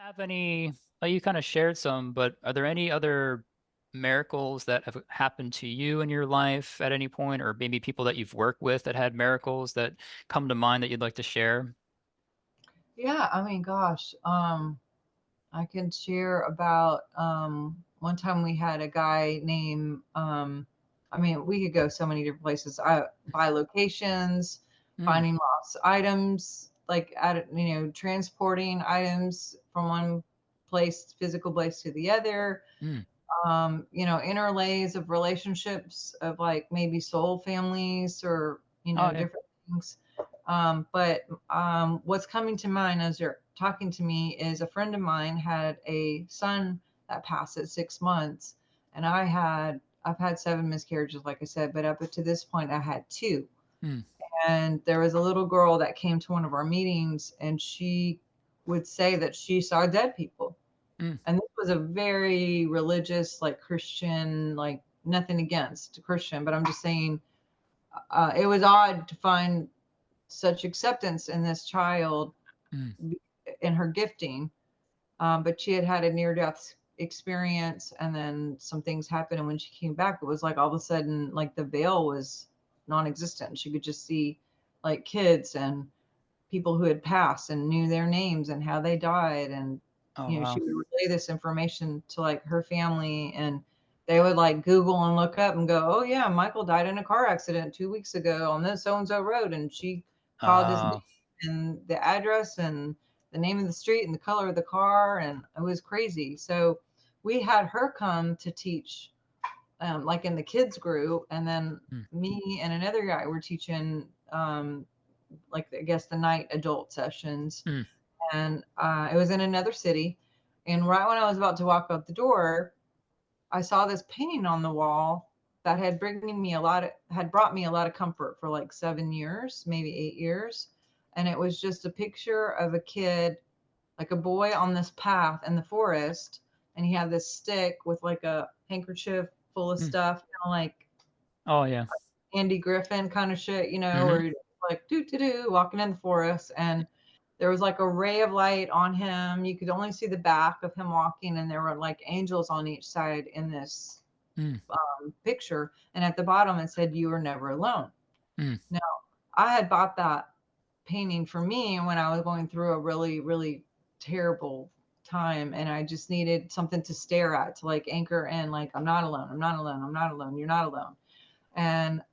have any, you kind of shared some, but are there any other miracles that have happened to you in your life at any point, or maybe people that you've worked with that had miracles that come to mind that you'd like to share? Yeah, I mean, gosh, I can share about one time we had a guy named, I mean, we could go so many different places. By locations, Mm, finding lost items, like transporting items from one place, physical place to the other. mm. Interlays of relationships of like maybe soul families or Oh, yeah. different things. But what's coming to mind as you're talking to me is a friend of mine had a son that passed at 6 months, and I've had seven miscarriages, like I said, but up to this point I had two. Mm, And there was a little girl that came to one of our meetings, and she would say that she saw dead people. mm. And this was a very religious, like Christian, like nothing against Christian, but I'm just saying it was odd to find such acceptance in this child Mm. in her gifting. But she had had a near death experience, and then some things happened. And when she came back, it was like all of a sudden, like the veil was non existent. She could just see like kids and people who had passed and knew their names and how they died. And Oh, she wow. would relay this information to like her family, and they would like Google and look up and go, oh yeah, Michael died in a car accident 2 weeks ago on this so and so road. And she called his name Uh, and the address and the name of the street and the color of the car, and it was crazy. So we had her come to teach, like in the kids group, and then mm, me and another guy were teaching, like I guess the night adult sessions. mm. And it was in another city. And right when I was about to walk out the door, I saw this painting on the wall that had brought me a lot of comfort for like 7 years, maybe 8 years. And it was just a picture of a kid, like a boy on this path in the forest, and he had this stick with like a handkerchief full of Mm. stuff, like Oh, yeah. Andy Griffin kind of shit, Hmm. where you're like doo doo doo walking in the forest, and there was like a ray of light on him. You could only see the back of him walking, and there were like angels on each side in this Mm, picture. And at the bottom it said, "You are never alone." mm. Now, I had bought that painting for me when I was going through a really, really terrible time, and I just needed something to stare at to like anchor in, like, I'm not alone, I'm not alone, I'm not alone, you're not alone. And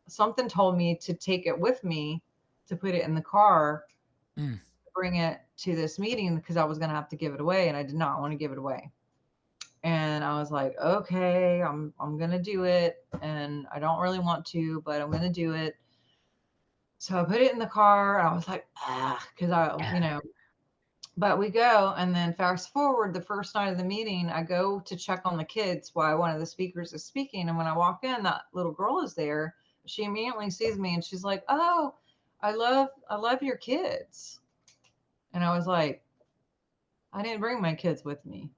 something told me to take it with me, to put it in the car, Mm. bring it to this meeting because I was going to have to give it away, and I did not want to give it away. And I was like, okay, I'm going to do it, and I don't really want to, but I'm going to do it. So I put it in the car. And I was like, because but we go, and then fast forward the first night of the meeting, I go to check on the kids while one of the speakers is speaking. And when I walk in, that little girl is there. She immediately sees me and she's like, oh, I love your kids. And I was like, I didn't bring my kids with me.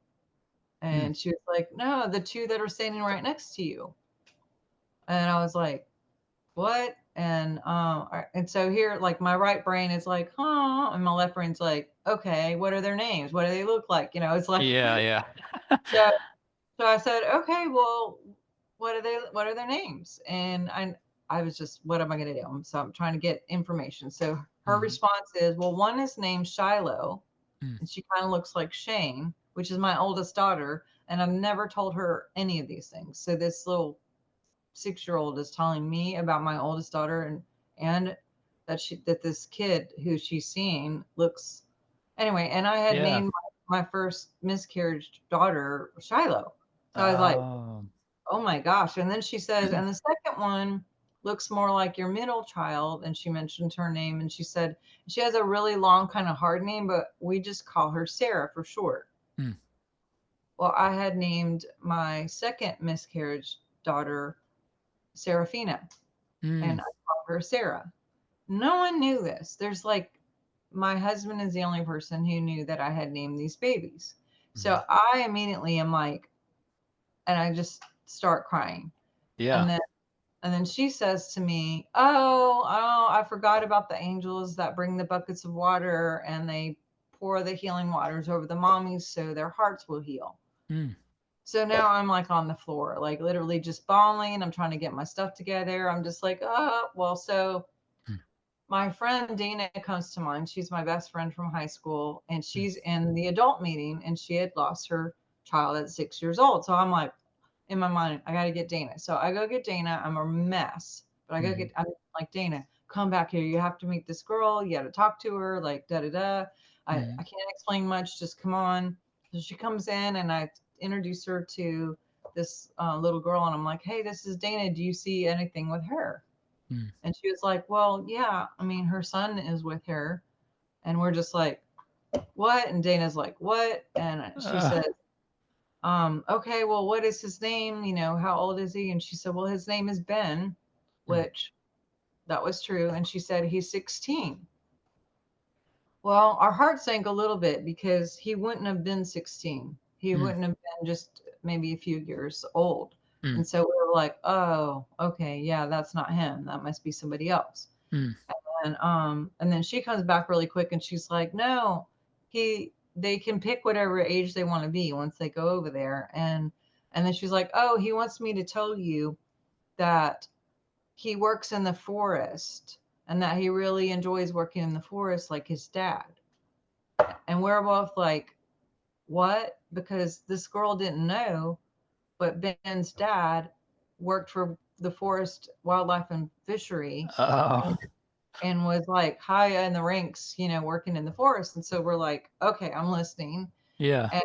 Mm. And she was like, no, the two that are standing right next to you. And I was like, what? And so here, like my right brain is like, huh, and my left brain's like, okay, what are their names? What do they look like? It's like, Yeah, yeah. so so I said, okay, well, what are their names? And I was just, what am I going to do? So I'm trying to get information. So her Hmm. response is, well, one is named Shiloh, Mm. and she kind of looks like Shane, which is my oldest daughter. And I've never told her any of these things. So this little 6 year old is telling me about my oldest daughter, and that this kid who she's seeing looks, anyway. And I had Yeah. named my first miscarriage daughter Shiloh. So I was like, Oh. oh my gosh. And then she says, and the second one looks more like your middle child. And she mentioned her name, and she said she has a really long, kind of hard name, but we just call her Sarah for short. Mm. Well, I had named my second miscarriage daughter Serafina, Mm. and I called her Sarah. No one knew this. There's like, my husband is the only person who knew that I had named these babies. Mm. So I immediately am like, and I just start crying. Yeah. And then she says to me, oh, I forgot about the angels that bring the buckets of water and they pour the healing waters over the mommies so their hearts will heal. Mm. So now I'm like on the floor, like literally just bawling. I'm trying to get my stuff together. I'm just like, oh, well, so Mm. my friend Dana comes to mind. She's my best friend from high school, and Mm. she's in the adult meeting, and she had lost her child at 6 years old. So I'm like, in my mind, I got to get Dana. So I go get Dana. I'm a mess, but Mm. I'm like, Dana, come back here. You have to meet this girl. You got to talk to her, like, da da da. I Mm. can't explain much. Just come on. So she comes in, and I introduce her to this little girl, and I'm like, hey, this is Dana. Do you see anything with her? Mm. And she was like, well, yeah. I mean, her son is with her. And we're just like, what? And Dana's like, what? And she Uh, says, okay, well, what is his name? You know, how old is he? And she said, well, his name is Ben, mm. which that was true. And she said, he's 16. Well, our heart sank a little bit because he wouldn't have been 16. He Mm. wouldn't have been just maybe a few years old. Mm. And so we were like, oh, okay, yeah, that's not him. That must be somebody else. Mm. And then she comes back really quick and she's like, no, they can pick whatever age they want to be once they go over there. And then she's like, oh, he wants me to tell you that he works in the forest and that he really enjoys working in the forest like his dad. And we're both like, what? Because this girl didn't know, but Ben's dad worked for the forest wildlife and fishery Oh, and was like high in the ranks, you know, working in the forest. And so we're like, okay, I'm listening. yeah. And,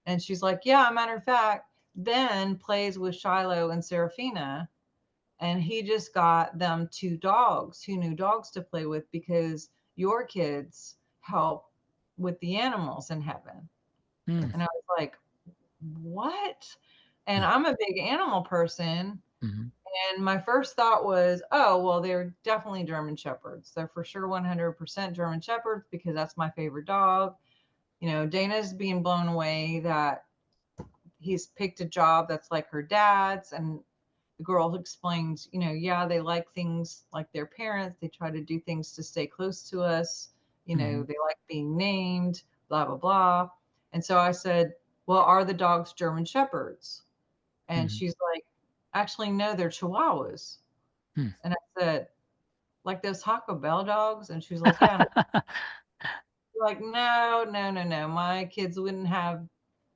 and she's like, yeah, matter of fact, Ben plays with Shiloh and Seraphina, and he just got them two new dogs to play with because your kids help with the animals in heaven. Mm. And I was like, what? And Mm. I'm a big animal person. Mm. And my first thought was, oh, well, they're definitely German Shepherds. They're for sure 100% German Shepherds because that's my favorite dog. You know, Dana's being blown away that he's picked a job that's like her dad's. And the girl explains, you know, yeah, they like things like their parents. They try to do things to stay close to us. You know, Mm. they like being named, blah, blah, blah. And so I said, well, are the dogs German Shepherds? And Mm. she's like, actually, no, they're Chihuahuas. Mm. And I said, like those Taco Bell dogs? And she was like, yeah. Like, no, no, no, no. My kids wouldn't have,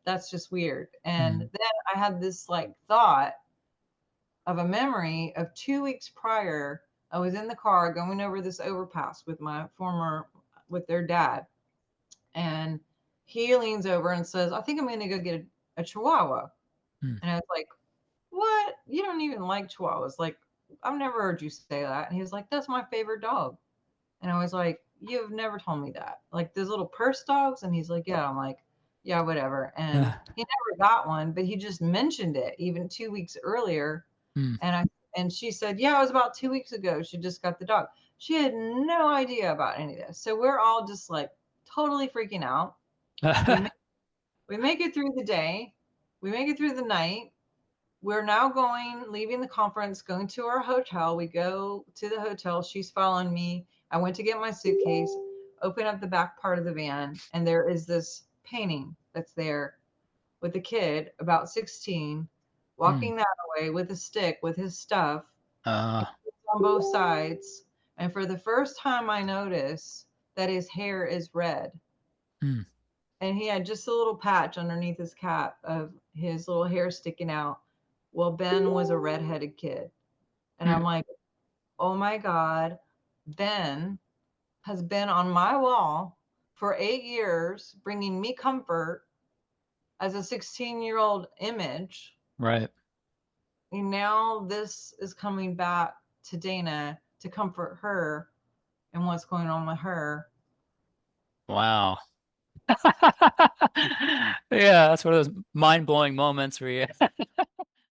that's just weird. And Mm. then I had this like thought of a memory of 2 weeks prior. I was in the car going over this overpass with my former, with their dad. And he leans over and says, I think I'm going to go get a Chihuahua. Mm. And I was like, what? You don't even like Chihuahuas. Like, I've never heard you say that. And he was like, that's my favorite dog. And I was like, you've never told me that. Like those little purse dogs? And he's like, yeah. I'm like, yeah, whatever. And he never got one, but he just mentioned it even 2 weeks earlier. Mm. And she said, yeah, it was about 2 weeks ago. She just got the dog. She had no idea about any of this. So we're all just like totally freaking out. We make, we make it through the day. We make it through the night. We're now leaving the conference, going to our hotel. We go to the hotel. She's following me. I went to get my suitcase, open up the back part of the van, and there is this painting that's there with a kid about 16 Mm. walking that way with a stick with his stuff Uh, on both sides. And for the first time, I notice that his hair is red. mm. And he had just a little patch underneath his cap of his little hair sticking out. Well, Ben was a redheaded kid. And Mm. I'm like, oh my God, Ben has been on my wall for 8 years, bringing me comfort as a 16-year-old image. Right. And now this is coming back to Dana to comfort her and what's going on with her. Wow. Yeah, that's one of those mind-blowing moments where you